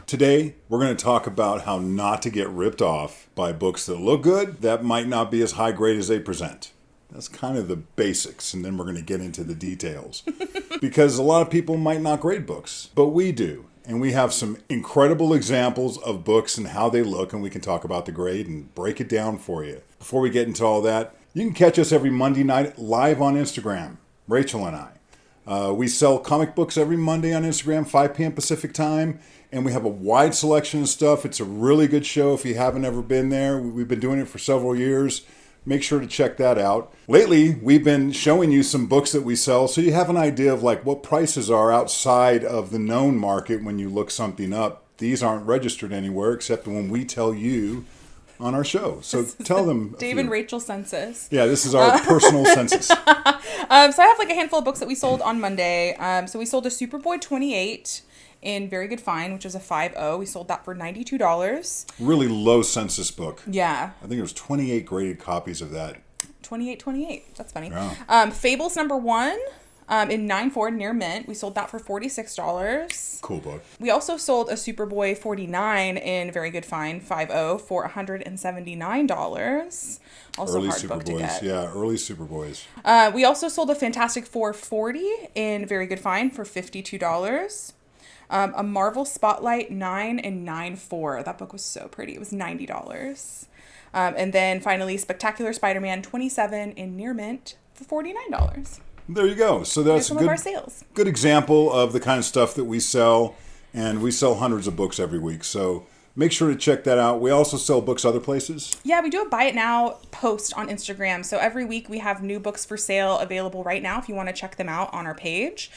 Today, we're going to talk about how not to get ripped off by books that look good that might not be as high grade as they present. That's kind of the basics, and then we're going to get into the details. Because a lot of people might not grade books, but we do. And we have some incredible examples of books and how they look, and we can talk about the grade and break it down for you. Before we get into all that, you can catch us every Monday night live on Instagram, Rachel and I. We sell comic books every Monday on Instagram, 5 p.m. Pacific time, and we have a wide selection of stuff. It's a really good show if you haven't ever been there. We've been doing it for several years. Make sure to check that out. Lately, we've been showing you some books that we sell so you have an idea of like what prices are outside of the known market when you look something up. These aren't registered anywhere except when we tell you on our show. So tell them. Dave and Rachel census. Yeah, this is our personal census. So I have like a handful of books that we sold on Monday. So we sold a Superboy 28 in very good find, which is a 5.0. We sold that for $92. Really low census book. Yeah. I think there was 28 graded copies of that. 28. That's funny. Yeah. Fables #1 in 9.4 near mint. We sold that for $46. Cool book. We also sold a Superboy 49 in very good find, 5.0 for $179. Also Early hard book to get. Yeah, early Superboys. We also sold a Fantastic Four 40 in very good find for $52. A Marvel Spotlight 9 and 9.4. That book was so pretty. It was $90. And then finally, Spectacular Spider-Man 27 in near mint for $49. There you go. So that's some of our sales. Good example of the kind of stuff that we sell, and we sell hundreds of books every week. So make sure to check that out. We also sell books other places. Yeah, we do a Buy It Now post on Instagram. So every week we have new books for sale available right now if you want to check them out on our page.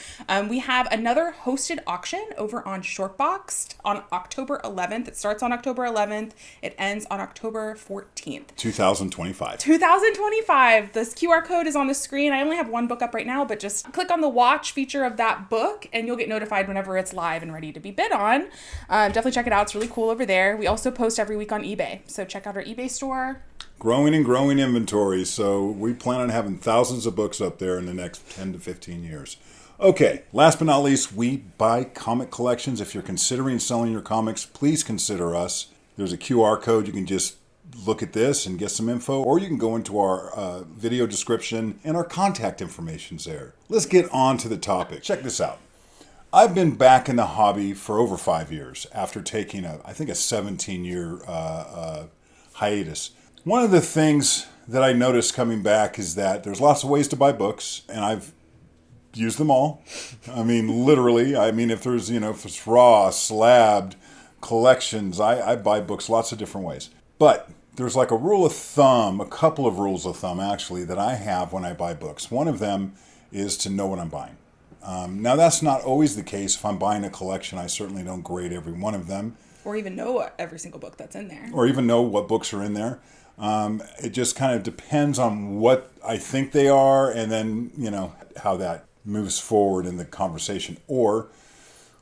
We have another hosted auction over on Shortboxed on October 11th. It starts on October 11th. It ends on October 14th. 2025. 2025. This QR code is on the screen. I only have one book up right now, but just click on the watch feature of that book and you'll get notified whenever it's live and ready to be bid on. Definitely check it out. It's really cool over there. We also post every week on eBay. So check out our eBay store. Growing and growing inventory. So we plan on having thousands of books up there in the next 10 to 15 years. Okay, last but not least, we buy comic collections. If you're considering selling your comics, please consider us. There's a QR code. You can just look at this and get some info, or you can go into our video description and our contact information's there. Let's get on to the topic. Check this out. I've been back in the hobby for over 5 years after taking I think a 17-year hiatus. One of the things that I noticed coming back is that there's lots of ways to buy books, and I've used them all. I mean, literally. I mean, if there's raw, slabbed, collections, I buy books lots of different ways. But there's like a rule of thumb, a couple of rules of thumb actually, that I have when I buy books. One of them is to know what I'm buying. Now, that's not always the case. If I'm buying a collection, I certainly don't grade every one of them. Or even know every single book that's in there. Or even know what books are in there. It just kind of depends on what I think they are and then, how that moves forward in the conversation. Or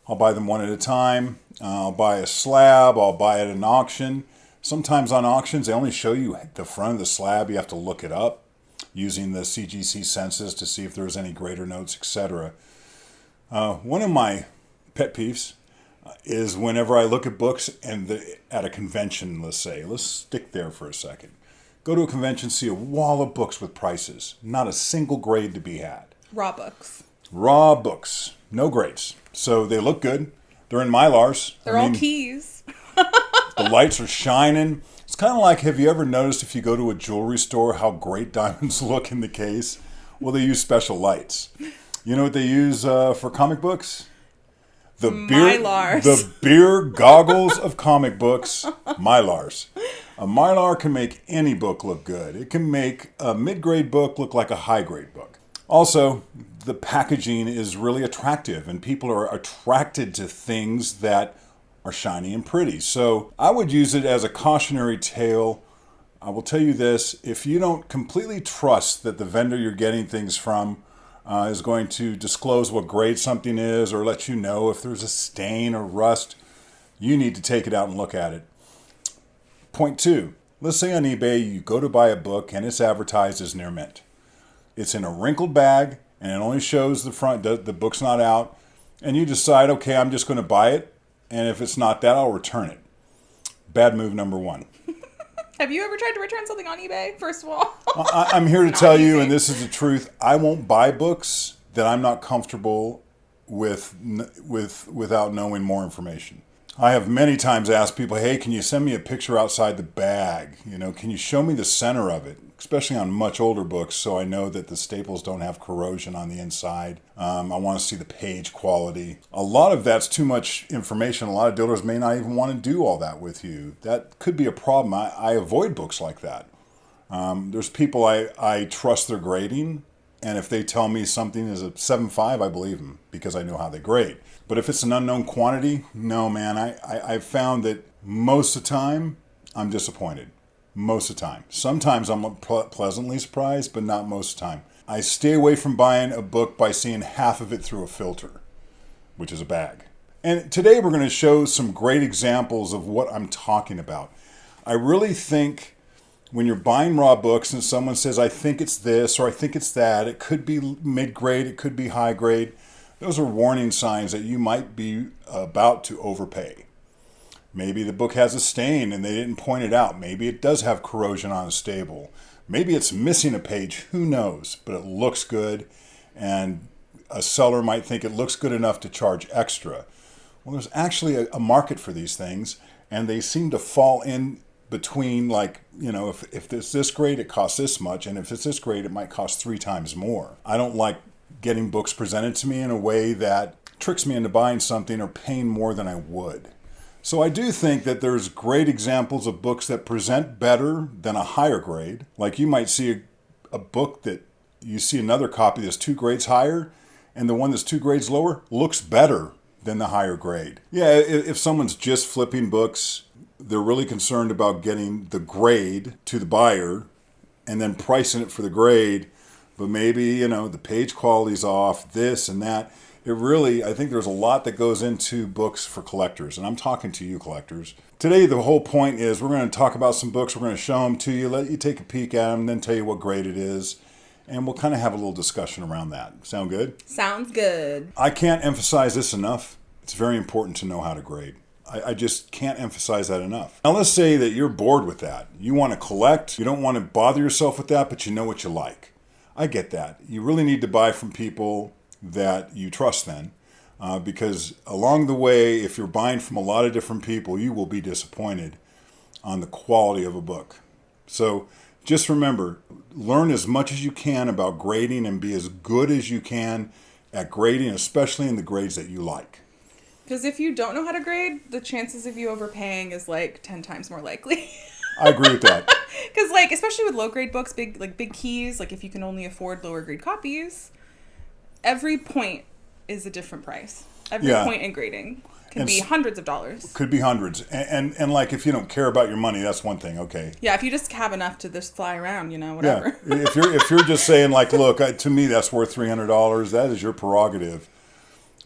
I'll buy them one at a time. I'll buy a slab. I'll buy it at an auction. Sometimes on auctions, they only show you the front of the slab. You have to look it up using the CGC census to see if there's any grader notes, etc. One of my pet peeves is whenever I look at books and at a convention, let's stick there for a second. Go to a convention, see a wall of books with prices. Not a single grade to be had. Raw books. Raw books. No grades. So they look good. They're in Mylars. They're all keys. The lights are shining. It's kind of like, have you ever noticed if you go to a jewelry store how great diamonds look in the case? Well, they use special lights. You know what they use for comic books? Mylars. The beer goggles of comic books, Mylars. A Mylar can make any book look good. It can make a mid-grade book look like a high-grade book. Also, the packaging is really attractive, and people are attracted to things that are shiny and pretty. So I would use it as a cautionary tale. I will tell you this, if you don't completely trust that the vendor you're getting things from is going to disclose what grade something is or let you know if there's a stain or rust, you need to take it out and look at it. Point 2, let's say on eBay you go to buy a book and it's advertised as near mint. It's in a wrinkled bag and it only shows the front, the book's not out, and you decide, okay, I'm just going to buy it. And if it's not that, I'll return it. Bad move number one. Have you ever tried to return something on eBay, first of all? I'm here to tell you, and this is the truth, I won't buy books that I'm not comfortable with without knowing more information. I have many times asked people, hey, can you send me a picture outside the bag? You know, can you show me the center of it? Especially on much older books, so I know that the staples don't have corrosion on the inside. I want to see the page quality. A lot of that's too much information. A lot of dealers may not even want to do all that with you. That could be a problem. I avoid books like that. There's people I trust their grading, and if they tell me something is a 7.5, I believe them because I know how they grade. But if it's an unknown quantity, no, man. I've found that most of the time, I'm disappointed. Most of the time. Sometimes I'm pleasantly surprised, but not most of the time. I stay away from buying a book by seeing half of it through a filter, which is a bag. And today we're going to show some great examples of what I'm talking about. I really think when you're buying raw books and someone says, I think it's this or I think it's that, it could be mid-grade, it could be high grade, those are warning signs that you might be about to overpay. Maybe the book has a stain and they didn't point it out. Maybe it does have corrosion on a stable. Maybe it's missing a page. Who knows? But it looks good, and a seller might think it looks good enough to charge extra. Well, there's actually a market for these things, and they seem to fall in between, like, you know, if it's this grade, it costs this much, and if it's this grade, it might cost 3 times more. I don't like getting books presented to me in a way that tricks me into buying something or paying more than I would. So I do think that there's great examples of books that present better than a higher grade. Like you might see a book that you see another copy that's 2 grades higher, and the one that's 2 grades lower looks better than the higher grade. Yeah, if someone's just flipping books, they're really concerned about getting the grade to the buyer and then pricing it for the grade, but maybe, you know, the page quality's off, this and that. I think there's a lot that goes into books for collectors, and I'm talking to you collectors. Today, the whole point is we're going to talk about some books, we're going to show them to you, let you take a peek at them, then tell you what grade it is, and we'll kind of have a little discussion around that. Sound good? Sounds good. I can't emphasize this enough. It's very important to know how to grade. I just can't emphasize that enough. Now, let's say that you're bored with that. You want to collect, you don't want to bother yourself with that, but you know what you like. I get that. You really need to buy from people that you trust then, because along the way, if you're buying from a lot of different people, you will be disappointed on the quality of a book. So just remember, learn as much as you can about grading and be as good as you can at grading, especially in the grades that you like. Because if you don't know how to grade, the chances of you overpaying is like 10 times more likely. I agree with that. Because like, especially with low grade books, big keys, like if you can only afford lower grade copies, every point is a different price. Every point in grading can be hundreds of dollars. Could be hundreds. And like, if you don't care about your money, that's one thing. Okay. Yeah, if you just have enough to just fly around, you know, whatever. Yeah. if you're just saying like, look, to me that's worth $300, that is your prerogative.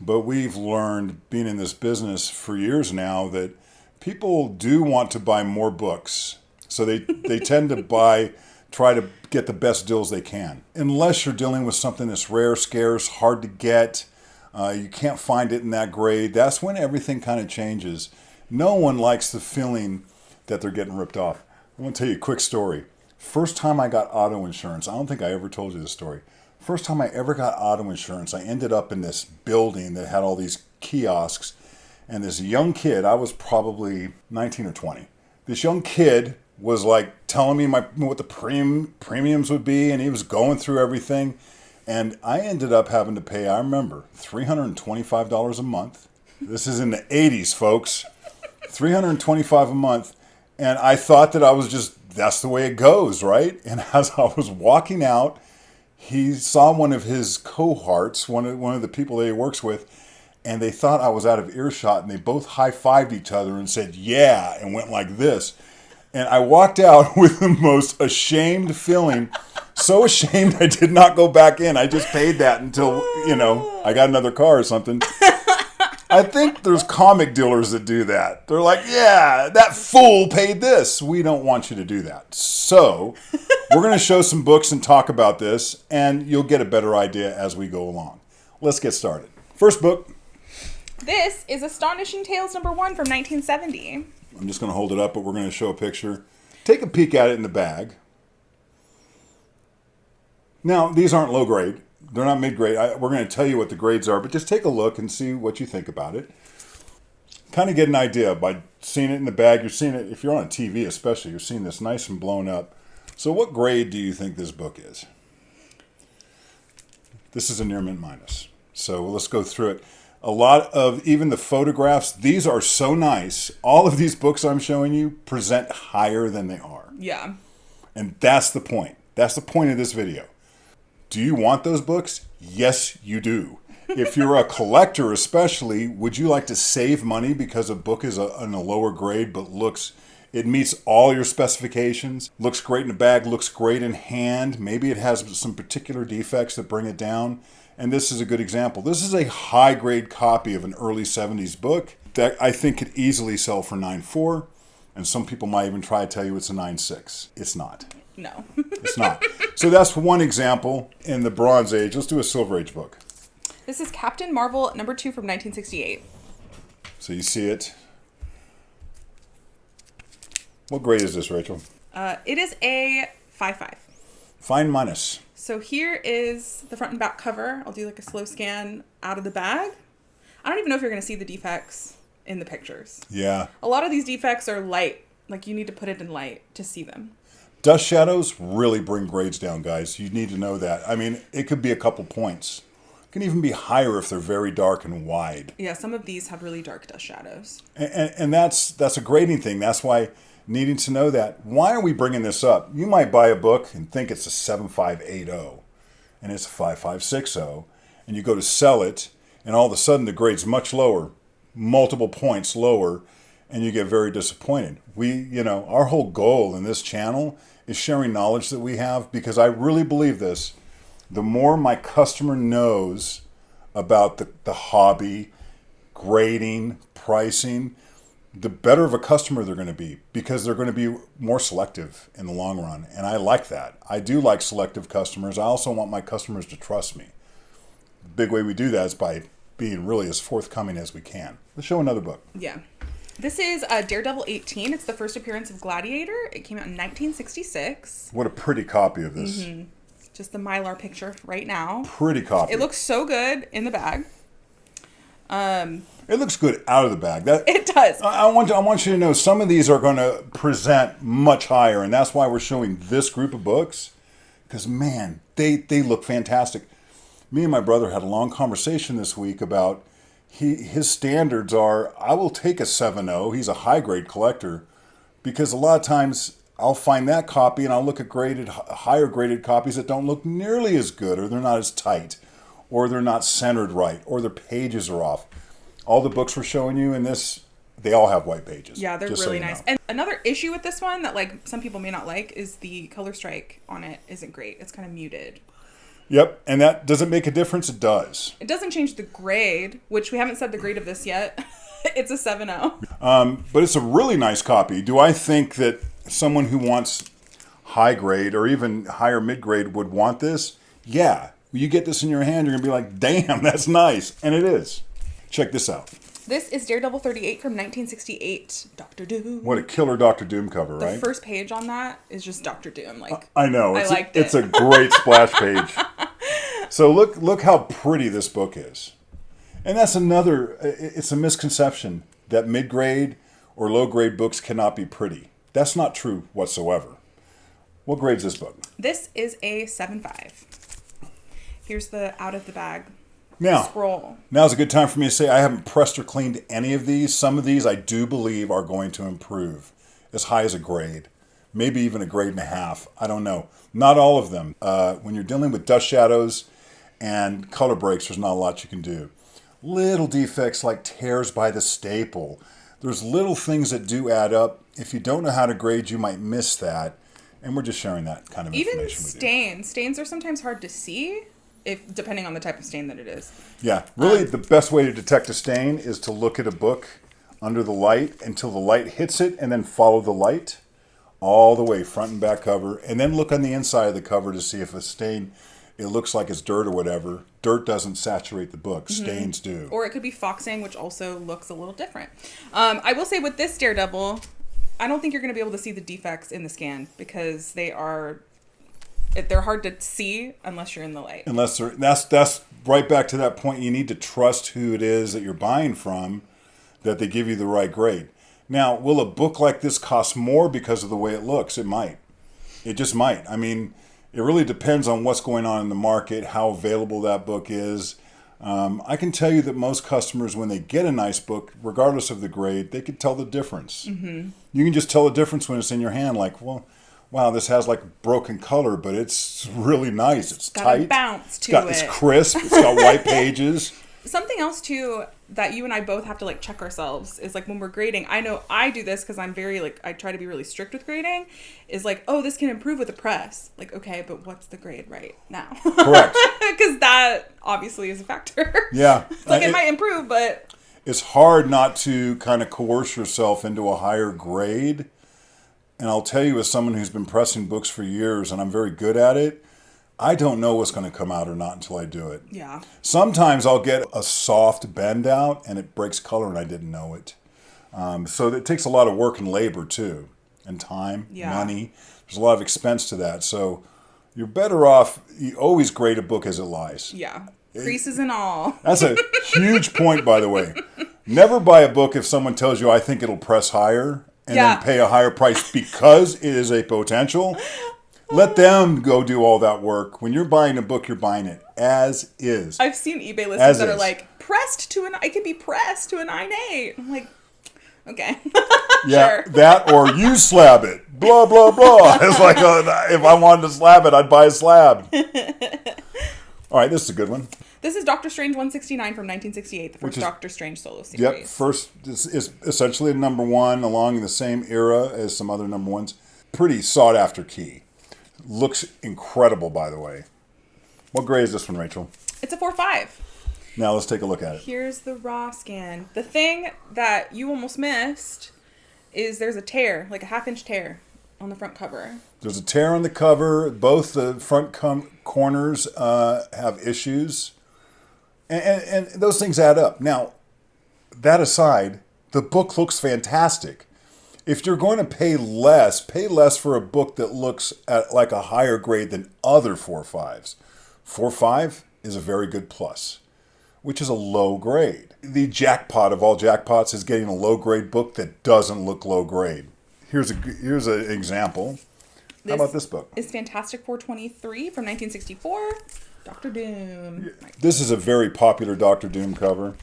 But we've learned, being in this business for years now, that people do want to buy more books. So they tend to try to get the best deals they can. Unless you're dealing with something that's rare, scarce, hard to get, you can't find it in that grade, that's when everything kind of changes. No one likes the feeling that they're getting ripped off. I'm going to tell you a quick story. First time I got auto insurance, I don't think I ever told you this story. First time I ever got auto insurance, I ended up in this building that had all these kiosks, and this young kid, I was probably 19 or 20. This young kid was like telling me what the premiums would be, and he was going through everything, and I ended up having to pay, I remember, $325 a month. This is in the 80s, folks. $325 a month, and I thought that that's the way it goes, right? And as I was walking out, he saw one of his cohorts, one of the people that he works with, and they thought I was out of earshot, and they both high-fived each other and said, yeah, and went like this. And I walked out with the most ashamed feeling, so ashamed I did not go back in. I just paid that until, I got another car or something. I think there's comic dealers that do that. They're like, yeah, that fool paid this. We don't want you to do that. So we're going to show some books and talk about this, and you'll get a better idea as we go along. Let's get started. First book. This is Astonishing Tales #1 from 1970. I'm just going to hold it up, but we're going to show a picture. Take a peek at it in the bag. Now, these aren't low grade. They're not mid grade. We're going to tell you what the grades are, but just take a look and see what you think about it. Kind of get an idea by seeing it in the bag. You're seeing it, if you're on TV especially, you're seeing this nice and blown up. So what grade do you think this book is? This is a near mint minus. So let's go through it. A lot of, even the photographs, these are so nice. All of these books I'm showing you present higher than they are. Yeah. And that's the point. That's the point of this video. Do you want those books? Yes, you do. If you're a collector especially, would you like to save money because a book is in a lower grade but it meets all your specifications, looks great in a bag, looks great in hand, maybe it has some particular defects that bring it down, and this is a good example. This is a high grade copy of an early 70s book that I think could easily sell for $9.4, and some people might even try to tell you it's a $9.6. It's not. No. It's not. So that's one example in the Bronze Age. Let's do a Silver Age book. This is Captain Marvel #2 from 1968. So you see it. What grade is this, Rachel? It is a 5.5. Fine minus. So here is the front and back cover. I'll do like a slow scan out of the bag. I don't even know if you're going to see the defects in the pictures. Yeah. A lot of these defects are light. Like you need to put it in light to see them. Dust shadows really bring grades down, guys. You need to know that. I mean, it could be a couple points. It can even be higher if they're very dark and wide. Yeah, some of these have really dark dust shadows. And that's a grading thing. That's why needing to know that. Why are we bringing this up? You might buy a book and think it's a 7.580 and it's a 5.560, and you go to sell it and all of a sudden the grade's much lower, multiple points lower, and you get very disappointed. Our whole goal in this channel is sharing knowledge that we have, because I really believe this. The more my customer knows about the hobby, grading, pricing, the better of a customer they're going to be, because they're going to be more selective in the long run. And I like that. I do like selective customers. I also want my customers to trust me. The big way we do that is by being really as forthcoming as we can. Let's show another book. Yeah. This is Daredevil 18. It's the first appearance of Gladiator. It came out in 1966. What a pretty copy of this. Mm-hmm. Just the Mylar picture right now. Pretty copy. It looks so good in the bag. It looks good out of the bag. It does. I want you to know some of these are going to present much higher, and that's why we're showing this group of books, because, man, they look fantastic. Me and my brother had a long conversation this week about his standards are, I will take a 7.0. He's a high-grade collector, because a lot of times I'll find that copy and I'll look at higher graded copies that don't look nearly as good, or they're not as tight, or they're not centered right, or their pages are off. All the books we're showing you in this, they all have white pages. Yeah, they're really nice. And another issue with this one that some people may not like is the color strike on it isn't great. It's kind of muted. Yep, and that doesn't make a difference. It does. It doesn't change the grade, which we haven't said the grade of this yet. It's a 7.0. But it's a really nice copy. Do I think that someone who wants high grade or even higher mid grade would want this? Yeah. You get this in your hand, you're going to be like, damn, that's nice. And it is. Check this out. This is Daredevil 38 from 1968. Dr. Doom. What a killer Dr. Doom cover, right? The first page on that is just Dr. Doom. I know. I liked it. It's a great splash page. So look how pretty this book is. And that's it's a misconception that mid-grade or low-grade books cannot be pretty. That's not true whatsoever. What grade is this book? This is a 7.5. Here's the out of the bag scroll. Now's a good time for me to say I haven't pressed or cleaned any of these. Some of these I do believe are going to improve as high as a grade. Maybe even a grade and a half. I don't know. Not all of them. When you're dealing with dust shadows and color breaks, there's not a lot you can do. Little defects like tears by the staple. There's little things that do add up. If you don't know how to grade, you might miss that. And we're just sharing that kind of information with you. Even stains. Stains are sometimes hard to see, depending on the type of stain that it is. Yeah, really the best way to detect a stain is to look at a book under the light until the light hits it, and then follow the light all the way, front and back cover, and then look on the inside of the cover to see if a stain it looks like it's dirt or whatever. Dirt doesn't saturate the book. Stains do. Or it could be foxing, which also looks a little different. I will say with this Daredevil, I don't think you're going to be able to see the defects in the scan because they're hard to see unless you're in the light. That's right back to that point. You need to trust who it is that you're buying from, that they give you the right grade. Now, will a book like this cost more because of the way it looks? It might. It just might. I mean, it really depends on what's going on in the market, how available that book is. I can tell you that most customers, when they get a nice book, regardless of the grade, they can tell the difference. Mm-hmm. You can just tell the difference when it's in your hand. Like, well, wow, this has like broken color, but it's really nice. It's got tight. A bounce to it. It's crisp. It's got white pages. Something else too that you and I both have to like check ourselves is like when we're grading. I know I do this because I'm very like I try to be really strict with grading. Is like, oh, this can improve with the press. Like, okay, but what's the grade right now? Correct. Because that obviously is a factor. Yeah, like it might improve, but it's hard not to kind of coerce yourself into a higher grade. And I'll tell you, as someone who's been pressing books for years, and I'm very good at it, I don't know what's going to come out or not until I do it. Yeah. Sometimes I'll get a soft bend out and it breaks color and I didn't know it. So it takes a lot of work and labor too, and time, money. There's a lot of expense to that. So you're better off, you always grade a book as it lies. Yeah. Creases and all. That's a huge point, by the way. Never buy a book if someone tells you, I think it'll press higher, and then pay a higher price because it is a potential. Let them go do all that work. When you're buying a book, you're buying it as is. I've seen eBay listings that are like, it could be pressed to a 9.8. I'm like, okay. Yeah, sure. That or you slab it. Blah, blah, blah. It's like, if I wanted to slab it, I'd buy a slab. All right, this is a good one. This is Doctor Strange 169 from 1968, the first Doctor Strange solo series. Yep, this is essentially a number one along the same era as some other number ones. Pretty sought after key. Looks incredible, by the way. What grade is this one, Rachel? It's a 4.5. Now let's take a look at it. Here's the raw scan. The thing that you almost missed is there's a tear, like a half-inch tear on the front cover. There's a tear on the cover. Both the front corners have issues. And those things add up. Now, that aside, the book looks fantastic. If you're going to pay less for a book that looks at like a higher grade than other 4.5s. 4.5 is a very good plus, which is a low grade. The jackpot of all jackpots is getting a low grade book that doesn't look low grade. Here's an example. How about this book? It's Fantastic 423 from 1964. Dr. Doom. This is a very popular Dr. Doom cover.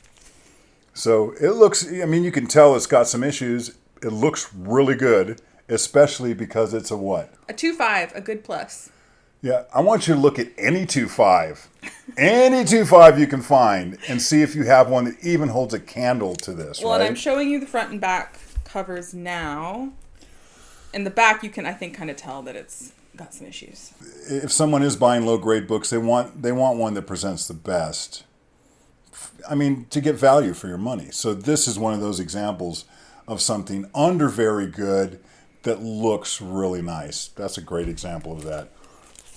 So it looks, I mean, you can tell it's got some issues. It looks really good, especially because it's a what? A 2.5, a good plus. Yeah, I want you to look at any 2.5. Any 2.5 you can find and see if you have one that even holds a candle to this, well, right? And I'm showing you the front and back covers now. In the back, you can, I think, kind of tell that it's got some issues. If someone is buying low-grade books, they want one that presents the best. I mean, to get value for your money. So this is one of those examples of something under very good that looks really nice. That's a great example of that.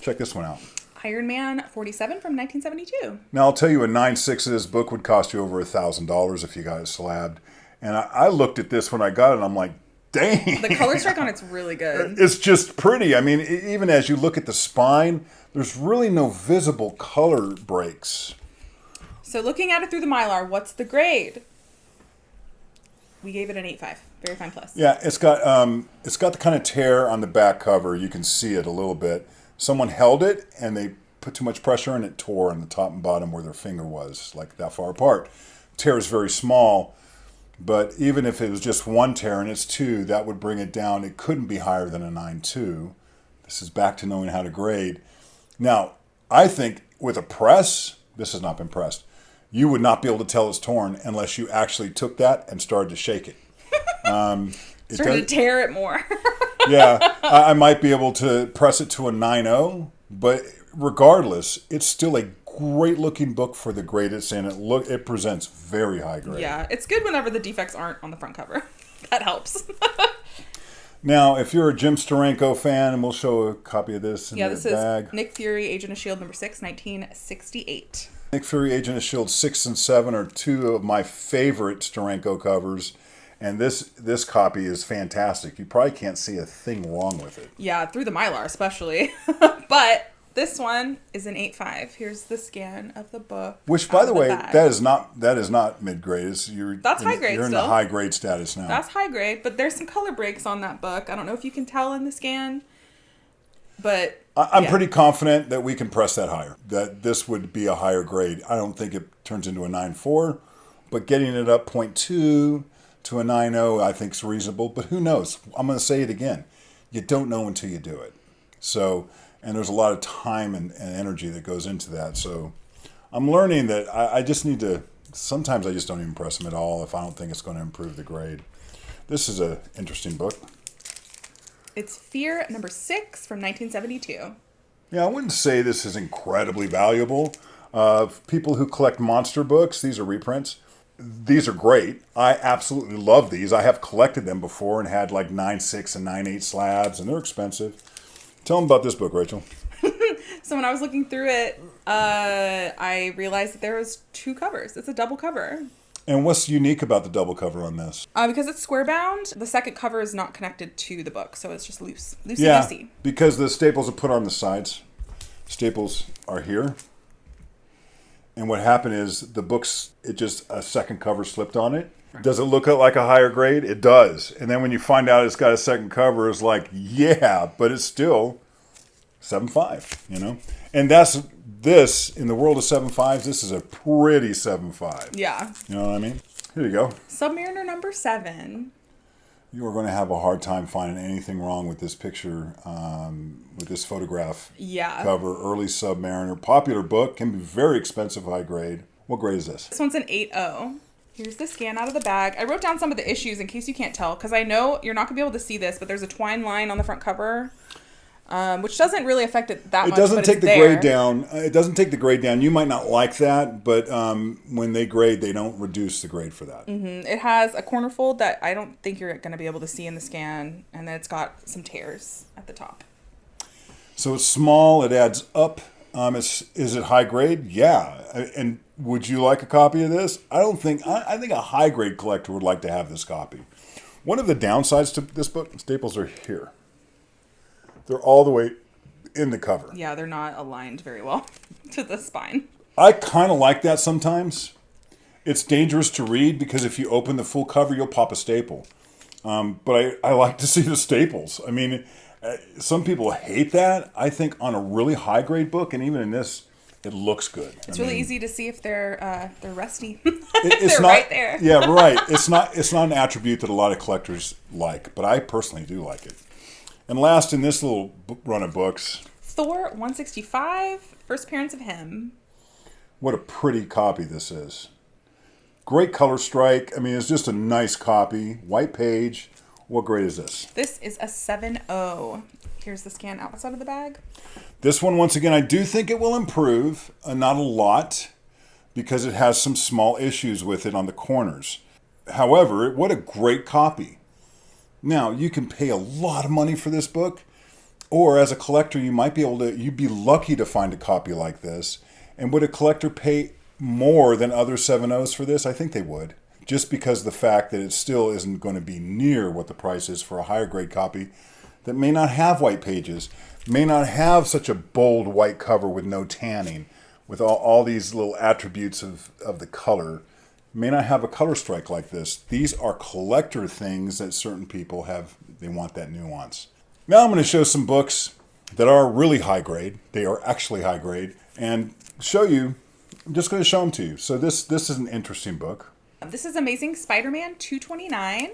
Check this one out. Iron Man 47 from 1972. Now, I'll tell you, a 9.6 of this book would cost you over $1,000 if you got it slabbed. And I looked at this when I got it, and I'm like, dang. The color strike on it's really good. It's just pretty. I mean, even as you look at the spine, there's really no visible color breaks. So looking at it through the Mylar, what's the grade? We gave it an 8.5. Very fine plus. Yeah, it's got the kind of tear on the back cover. You can see it a little bit. Someone held it, and they put too much pressure, and it tore on the top and bottom where their finger was, like that far apart. Tear is very small. But even if it was just one tear and it's two, that would bring it down. It couldn't be higher than a 9.2. This is back to knowing how to grade. Now, I think with a press, this has not been pressed, you would not be able to tell it's torn unless you actually took that and started to shake it. Started to tear it more. Yeah, I might be able to press it to a 9.0, but regardless, it's still a great looking book for the grade it's in. It presents very high grade. Yeah, it's good whenever the defects aren't on the front cover. That helps. Now, if you're a Jim Steranko fan, and we'll show a copy of this in the this bag. is Nick Fury, Agent of S.H.I.E.L.D. number 6, 1968. Nick Fury, Agent of S.H.I.E.L.D. 6 and 7 are two of my favorite Steranko covers. And this copy is fantastic. You probably can't see a thing wrong with it. Yeah, through the Mylar especially. But this one is an 8.5. Here's the scan of the book. Which, by the way, bag. that is not mid-grade. That's high grade You're in still. the high grade status now. That's high grade, but there's some color breaks on that book. I don't know if you can tell in the scan, but I'm pretty confident that we can press that higher. That this would be a higher grade. I don't think it turns into a 9.4, but getting it up 0.2 to a 9.0 I think is reasonable. But who knows? I'm going to say it again. You don't know until you do it. So, and there's a lot of time and energy that goes into that. So I'm learning that I just need to, sometimes I just don't even press them at all if I don't think it's going to improve the grade. This is an interesting book. It's Fear number 6 from 1972. Yeah, I wouldn't say this is incredibly valuable. People who collect monster books, these are reprints. These are great. I absolutely love these. I have collected them before and had like 9.6 and 9.8 slabs, and they're expensive. Tell them about this book, Rachel. So when I was looking through it, I realized that there was 2 covers. It's a double cover. And what's unique about the double cover on this? Because it's square bound, the second cover is not connected to the book, so it's just loosey-goosey. Yeah, because the staples are put on the sides. Staples are here. And what happened is the book's, it just, a second cover slipped on it. Does it look like a higher grade? It does. And then when you find out it's got a second cover, it's like, yeah, but it's still 7.5, you know? And that's, this, in the world of 7.5s, this is a pretty 7.5. Yeah. You know what I mean? Here you go. Submariner number 7. You are going to have a hard time finding anything wrong with this picture, with this photograph cover. Early Submariner. Popular book. Can be very expensive, high grade. What grade is this? This one's an 8.0. Here's the scan out of the bag. I wrote down some of the issues in case you can't tell, because I know you're not going to be able to see this, but there's a twine line on the front cover, which doesn't really affect it that much. It doesn't but take it's the there. grade down. It doesn't take the grade down. You might not like that, but when they grade, they don't reduce the grade for that. Mm-hmm. It has a corner fold that I don't think you're going to be able to see in the scan, and then it's got some tears at the top. So it's small. It adds up. Is it high grade? Yeah. And would you like a copy of this? I don't think. I think a high grade collector would like to have this copy. One of the downsides to this book, staples are here. They're all the way in the cover. Yeah, they're not aligned very well to the spine. I kind of like that sometimes. It's dangerous to read because if you open the full cover, you'll pop a staple. But I like to see the staples. I mean, some people hate that. I think on a really high grade book, and even in this, it looks good. It's really easy to see if they're rusty. It's they're not, right there. Yeah, right. It's not an attribute that a lot of collectors like, but I personally do like it. And last in this little run of books, Thor 165, first appearance of him. What a pretty copy this is. Great color strike. I mean, it's just a nice copy. White page. What grade is this? This is a 7.0. Here's the scan outside of the bag. This one, once again, I do think it will improve. Not a lot, because it has some small issues with it on the corners. However, what a great copy. Now, you can pay a lot of money for this book, or as a collector, you might be able to, you'd be lucky to find a copy like this. And would a collector pay more than other 7.0s for this? I think they would. Just because of the fact that it still isn't going to be near what the price is for a higher grade copy that may not have white pages, may not have such a bold white cover with no tanning, with all these little attributes of the color, may not have a color strike like this. These are collector things that certain people have. They want that nuance. Now I'm going to show some books that are really high grade. They are actually high grade. And show you, I'm just going to show them to you. So this is an interesting book. This is Amazing Spider-Man 229.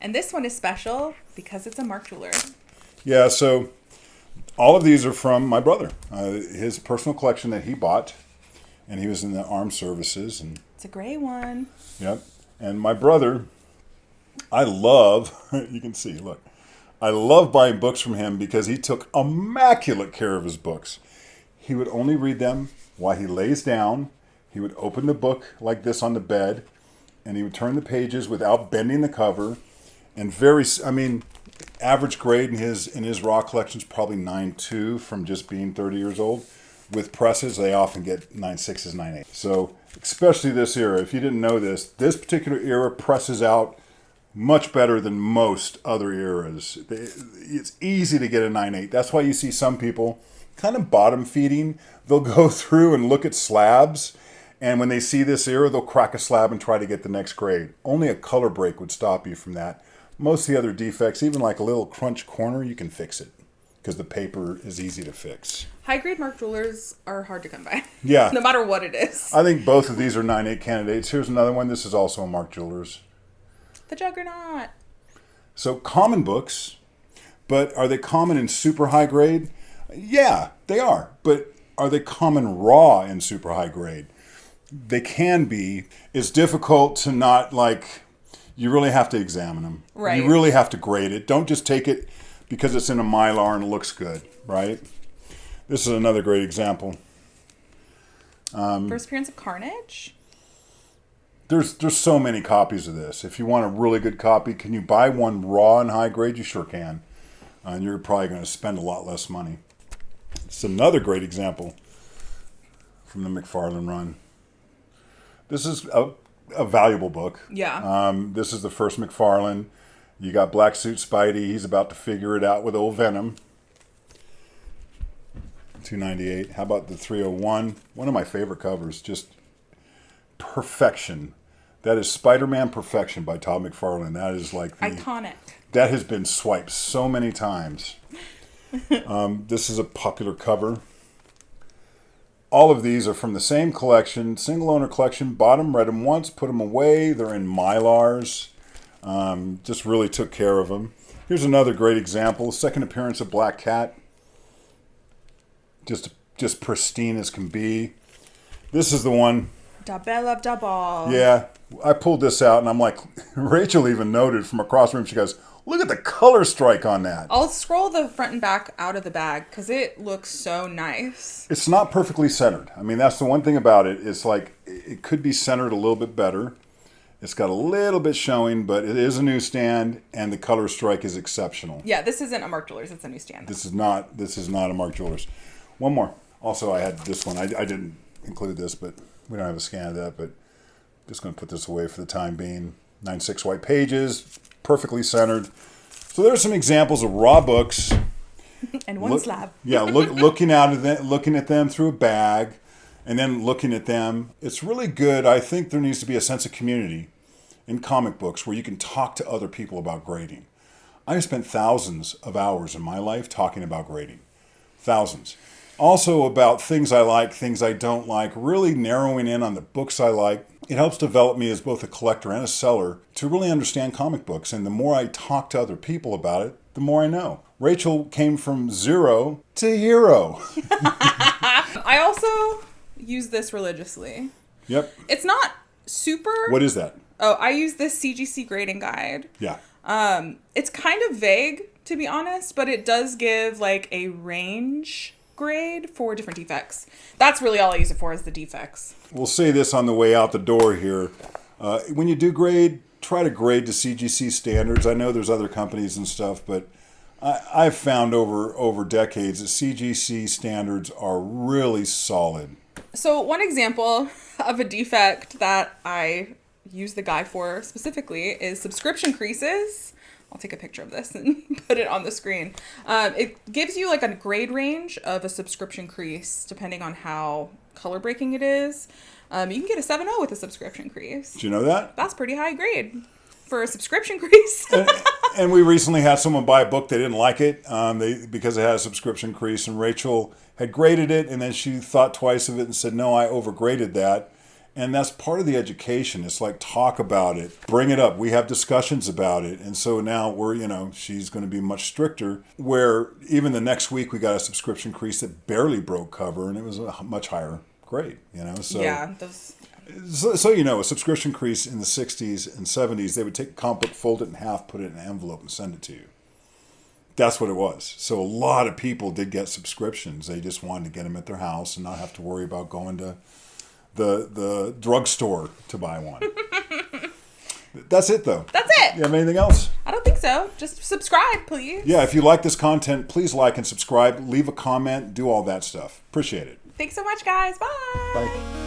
And this one is special because it's a Mark Jeweler. Yeah, so all of these are from my brother. His personal collection that he bought. And he was in the armed services. And it's a gray one. Yep. And my brother, I love, you can see, look. I love buying books from him because he took immaculate care of his books. He would only read them while he lays down. He would open the book like this on the bed, and he would turn the pages without bending the cover. And average grade in his raw collection is probably 9.2 from just being 30 years old. With presses, they often get 9.6s, 9.8. So, especially this era, if you didn't know this particular era presses out much better than most other eras. It's easy to get a 9.8. That's why you see some people kind of bottom feeding. They'll go through and look at slabs, and when they see this era, they'll crack a slab and try to get the next grade. Only a color break would stop you from that. Most of the other defects, even like a little crunch corner, you can fix it because the paper is easy to fix. High-grade Mark Jewelers are hard to come by. Yeah. No matter what it is. I think both of these are 9.8 candidates. Here's another one. This is also a Mark Jewelers. The Juggernaut. So common books, but are they common in super high grade? Yeah, they are. But are they common raw in super high grade? They can be. It's difficult to not you really have to examine them. Right. You really have to grade it. Don't just take it because it's in a Mylar and it looks good, right? This is another great example. First appearance of Carnage. There's so many copies of this. If you want a really good copy, can you buy one raw and high grade? You sure can. And you're probably going to spend a lot less money. It's another great example from the McFarlane run. This is a valuable book. Yeah. This is the first McFarlane. You got Black Suit Spidey. He's about to figure it out with old Venom. $2.98. How about the 301? One of my favorite covers. Just perfection. That is Spider-Man Perfection by Todd McFarlane. That is iconic. That has been swiped so many times. This is a popular cover. All of these are from the same collection, single owner collection. Bought them, read them once, put them away. They're in Mylars. Just really took care of them. Here's another great example. Second appearance of Black Cat. Just pristine as can be. This is the one. Da Belle of Da Ball. Yeah, I pulled this out and I'm like, Rachel even noted from across the room, she goes, look at the color strike on that. I'll scroll the front and back out of the bag because it looks so nice. It's not perfectly centered. I mean, that's the one thing about it. It's it could be centered a little bit better. It's got a little bit showing, but it is a newsstand and the color strike is exceptional. Yeah, this isn't a Mark Jewelers, it's a newsstand. This is not a Mark Jewelers. One more. Also, I had this one. I didn't include this, but we don't have a scan of that, but just going to put this away for the time being. 9.6 white pages, perfectly centered. So there's some examples of raw books. And one slab. Yeah, looking at them through a bag, and then looking at them. It's really good. I think there needs to be a sense of community in comic books where you can talk to other people about grading. I have spent thousands of hours in my life talking about grading. Thousands. Also about things I like, things I don't like, really narrowing in on the books I like. It helps develop me as both a collector and a seller to really understand comic books. And the more I talk to other people about it, the more I know. Rachel came from zero to hero. I also use this religiously. Yep. It's not super... What is that? Oh, I use this CGC grading guide. Yeah. It's kind of vague, to be honest, but it does give a range grade for different defects. That's really all I use it for, is the defects. We'll say this on the way out the door here. When you do grade, try to grade to CGC standards. I know there's other companies and stuff, but I've found over decades that CGC standards are really solid. So one example of a defect that I use the guide for specifically is subscription creases. I'll take a picture of this and put it on the screen. It gives you a grade range of a subscription crease depending on how color breaking it is. You can get a 7.0 with a subscription crease. Did you know that? That's pretty high grade for a subscription crease. and we recently had someone buy a book, they didn't like it because it had a subscription crease, and Rachel had graded it, and then she thought twice of it and said, no, I overgraded that. And that's part of the education. It's talk about it, bring it up. We have discussions about it. And so now she's going to be much stricter, where even the next week we got a subscription crease that barely broke cover, and it was a much higher grade, So, yeah. So a subscription crease in the 60s and 70s, they would take a comic book, fold it in half, put it in an envelope, and send it to you. That's what it was. So a lot of people did get subscriptions. They just wanted to get them at their house and not have to worry about going to the drugstore to buy one. That's it, though. That's it. You have anything else? I don't think so. Just subscribe, please. Yeah, if you like this content, please like and subscribe. Leave a comment. Do all that stuff. Appreciate it. Thanks so much, guys. Bye. Bye.